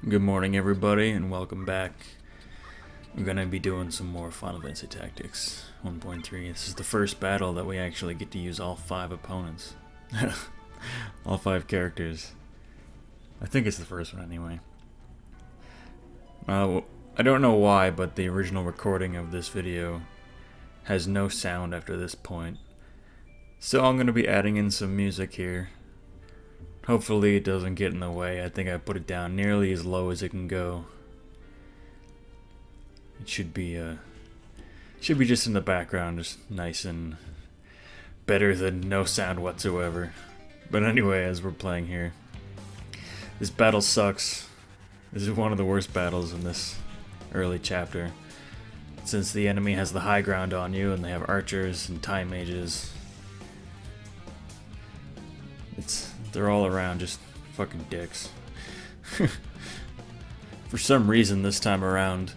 Good morning, everybody, and welcome back. We're gonna be doing some more Final Fantasy Tactics 1.3. This is the first battle that we actually get to use all 5 opponents. All 5 characters. I think it's the first one anyway. I don't know why, but the original recording of this video has no sound after this point. So I'm gonna be adding in some music here. Hopefully it doesn't get in the way. I think I put it down nearly as low as it can go. It should be just in the background, just nice and better than no sound whatsoever. But anyway, as we're playing here, this battle sucks. This is one of the worst battles in this early chapter, since the enemy has the high ground on you and they have archers and time mages. They're all around just fucking dicks. For some reason this time around,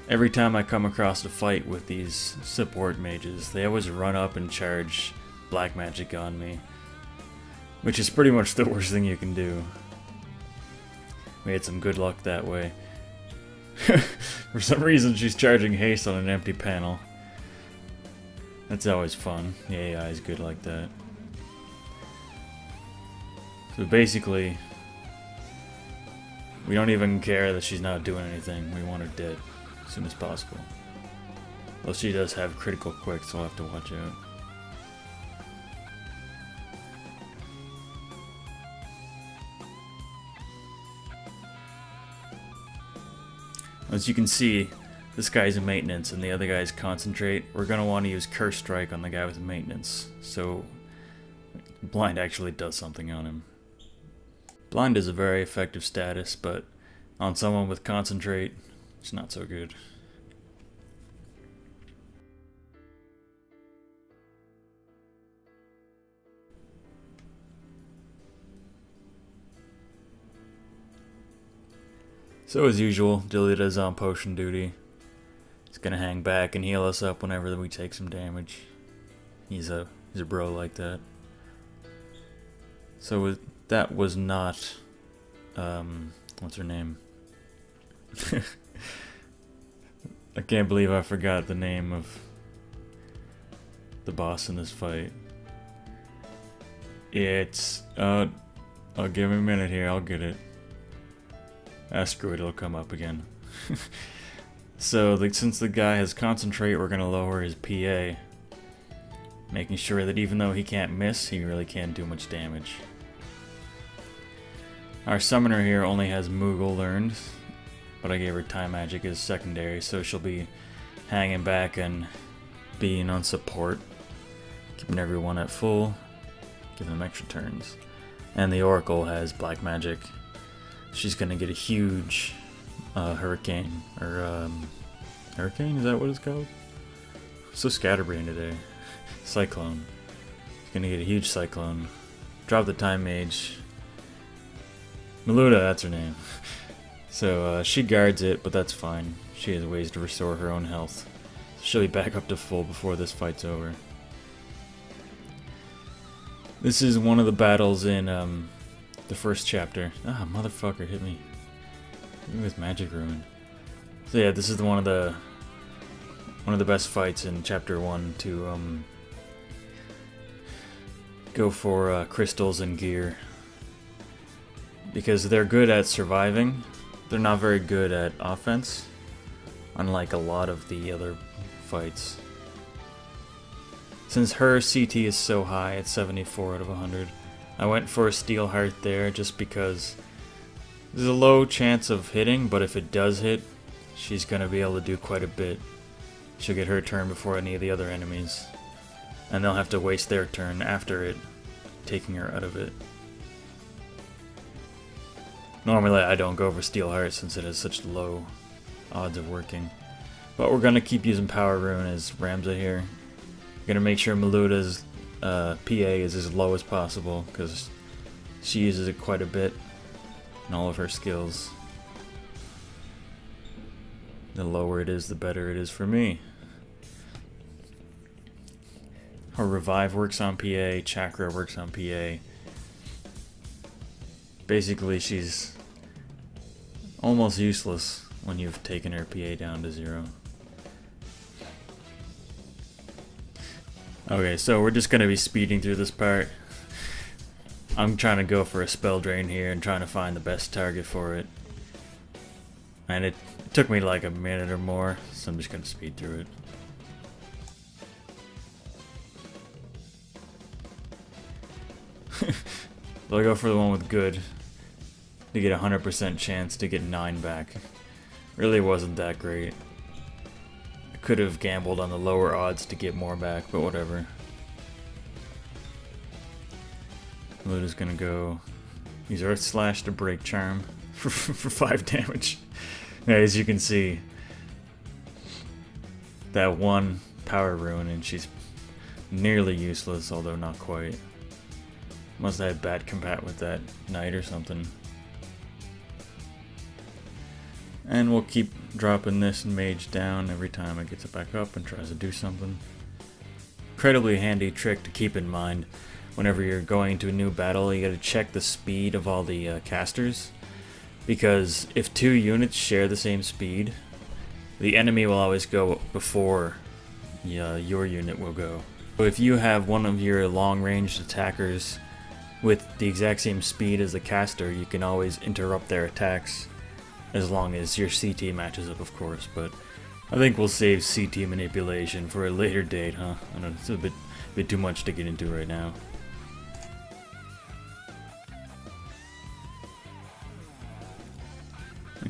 every time I come across a fight with these support mages, they always run up and charge black magic on me, which is pretty much the worst thing you can do. We had some good luck that way. For some reason she's charging haste on an empty panel. That's always fun. The AI is good like that. So basically, we don't even care that she's not doing anything. We want her dead as soon as possible. Well, she does have critical quick, so I'll have to watch out. As you can see, this guy's in maintenance and the other guy's concentrate. We're going to want to use Curse Strike on the guy with maintenance, so Blind actually does something on him. Blind is a very effective status, but on someone with concentrate, it's not so good. So as usual, Dillida's on potion duty. He's gonna hang back and heal us up whenever we take some damage. He's a bro like that. So that was not, what's her name? I can't believe I forgot the name of the boss in this fight. It's, I'll give me a minute here, I'll get it. Screw it, it'll come up again. So, since the guy has concentrate, we're gonna lower his PA. Making sure that even though he can't miss, he really can't do much damage. Our summoner here only has Moogle learned, but I gave her time magic as secondary, so she'll be hanging back and being on support, keeping everyone at full, giving them extra turns. And the Oracle has black magic. She's gonna get a huge hurricane, or hurricane, is that what it's called? I'm so scatterbrained today. Cyclone. She's gonna get a huge cyclone. Drop the time mage. Miluda, that's her name. So she guards it, but that's fine. She has ways to restore her own health. She'll be back up to full before this fight's over. This is one of the battles in the first chapter. Ah, motherfucker hit me. Hit me with magic ruin. So yeah, this is one of the best fights in chapter 1 to go for crystals and gear. Because they're good at surviving, they're not very good at offense, unlike a lot of the other fights. Since her CT is so high at 74 out of 100, I went for a Steel Heart there just because there's a low chance of hitting, but if it does hit, she's going to be able to do quite a bit. She'll get her turn before any of the other enemies, and they'll have to waste their turn after it, taking her out of it. Normally I don't go for Steel Heart since it has such low odds of working. But we're going to keep using Power Rune as Ramza here. We're going to make sure Miluda's PA is as low as possible because she uses it quite a bit in all of her skills. The lower it is, the better it is for me. Her Revive works on PA, Chakra works on PA. Basically, she's almost useless when you've taken her PA down to 0. Okay, so we're just gonna be speeding through this part. I'm trying to go for a spell drain here and trying to find the best target for it. And it took me like a minute or more, so I'm just gonna speed through it. So I go for the one with good to get a 100% chance to get 9 back. Really wasn't that great. I could have gambled on the lower odds to get more back, but whatever. Miluda's gonna go use Earth Slash to break Charm for 5 damage. Yeah, as you can see, that one power rune and she's nearly useless, although not quite. Must have had bad combat with that knight or something. And we'll keep dropping this mage down every time it gets it back up and tries to do something. Incredibly handy trick to keep in mind. Whenever you're going to a new battle, you gotta check the speed of all the casters. Because if 2 units share the same speed, the enemy will always go before your unit will go. So if you have one of your long-ranged attackers with the exact same speed as the caster, you can always interrupt their attacks, as long as your CT matches up, of course. But I think we'll save CT manipulation for a later date, huh? I know it's a bit too much to get into right now.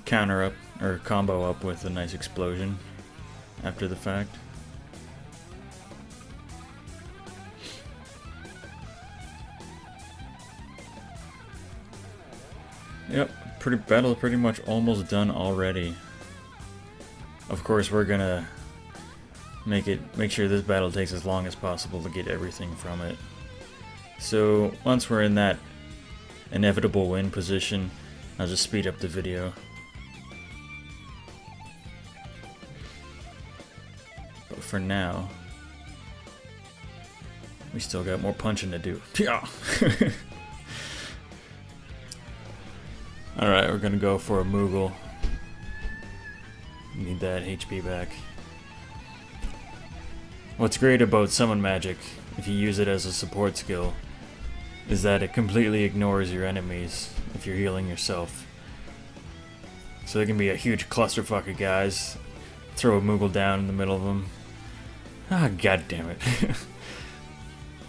Counter up, or combo up with a nice explosion after the fact. Yep, battle pretty much almost done already. Of course, we're gonna make sure this battle takes as long as possible to get everything from it. So once we're in that inevitable win position, I'll just speed up the video. But for now, we still got more punching to do. Yeah. Alright, we're gonna go for a Moogle. Need that HP back. What's great about summon magic, if you use it as a support skill, is that it completely ignores your enemies if you're healing yourself. So there can be a huge clusterfuck of guys. Throw a Moogle down in the middle of them. Ah, god damn it.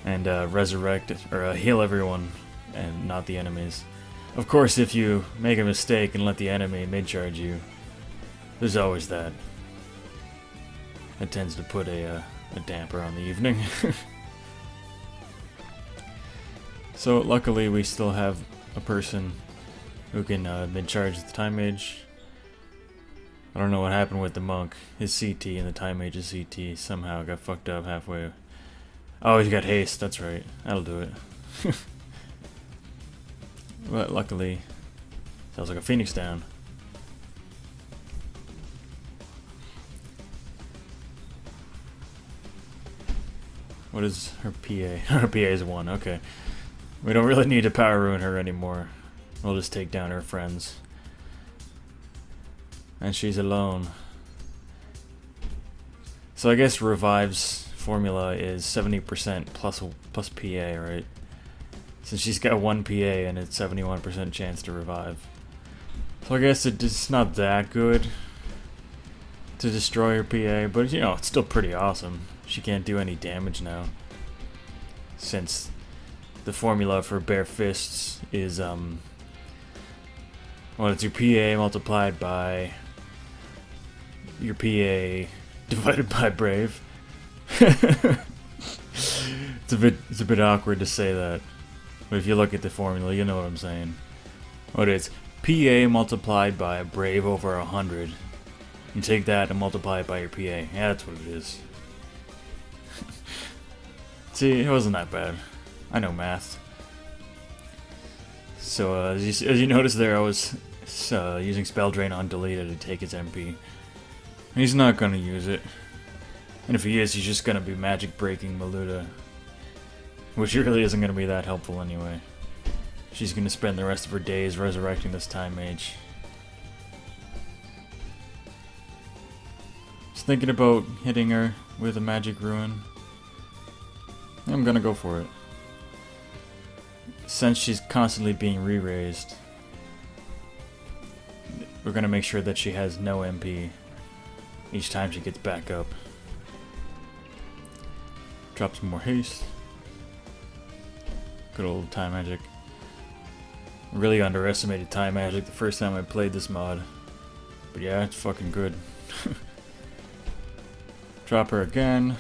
And resurrect, or heal everyone, and not the enemies. Of course, if you make a mistake and let the enemy mid-charge you, there's always that. It tends to put a damper on the evening. So luckily we still have a person who can mid-charge the Time Mage. I don't know what happened with the monk. His CT and the Time Mage's CT somehow got fucked up halfway. Oh, he's got haste, that's right. That'll do it. But luckily, sounds like a Phoenix down. What is her PA? Her PA is 1, okay. We don't really need to power ruin her anymore. We'll just take down her friends. And she's alone. So I guess Revive's formula is 70% plus PA, right? Since she's got 1 PA and it's 71% chance to revive. So I guess it's not that good to destroy her PA, but you know, it's still pretty awesome. She can't do any damage now. Since the formula for bare fists is, well, it's your PA multiplied by your PA divided by brave. It's a bit awkward to say that. But if you look at the formula, you know what I'm saying. What it's PA multiplied by brave over 100. You take that and multiply it by your PA. Yeah, that's what it is. See, it wasn't that bad. I know math. So as you noticed there, I was using Spell Drain on Deleta to take his MP. He's not gonna use it. And if he is, he's just gonna be magic breaking Miluda. Which really isn't gonna be that helpful anyway. She's gonna spend the rest of her days resurrecting this Time Mage. was thinking about hitting her with a magic ruin. I'm gonna go for it. Since she's constantly being re-raised, we're gonna make sure that she has no MP each time she gets back up. Drop some more haste. Good old time magic. Really underestimated time magic the first time I played this mod. But yeah, it's fucking good. Drop her again.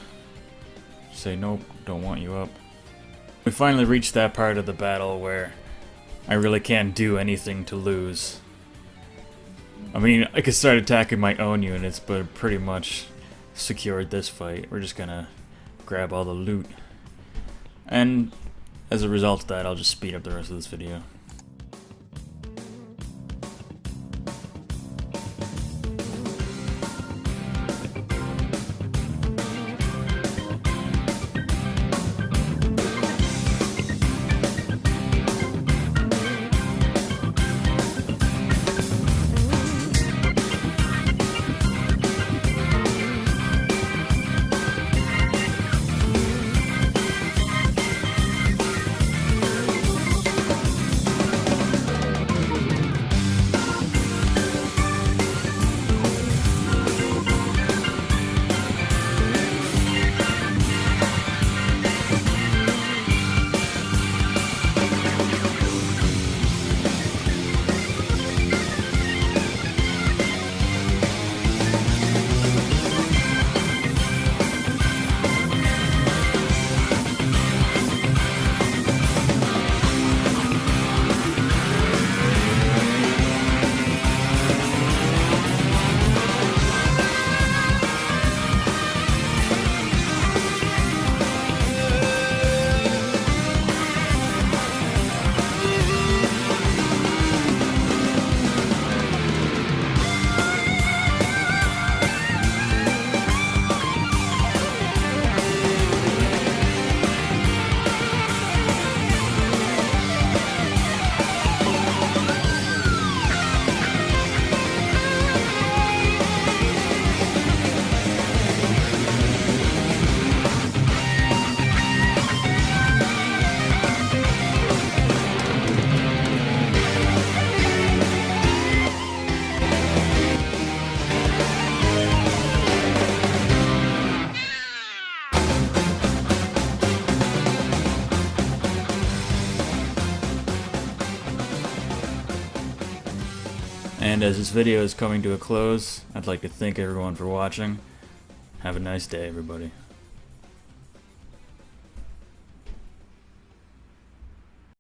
Say nope, don't want you up. We finally reached that part of the battle where I really can't do anything to lose. I mean, I could start attacking my own units, but pretty much secured this fight. We're just gonna grab all the loot. And as a result of that, I'll just speed up the rest of this video. And as this video is coming to a close, I'd like to thank everyone for watching. Have a nice day, everybody.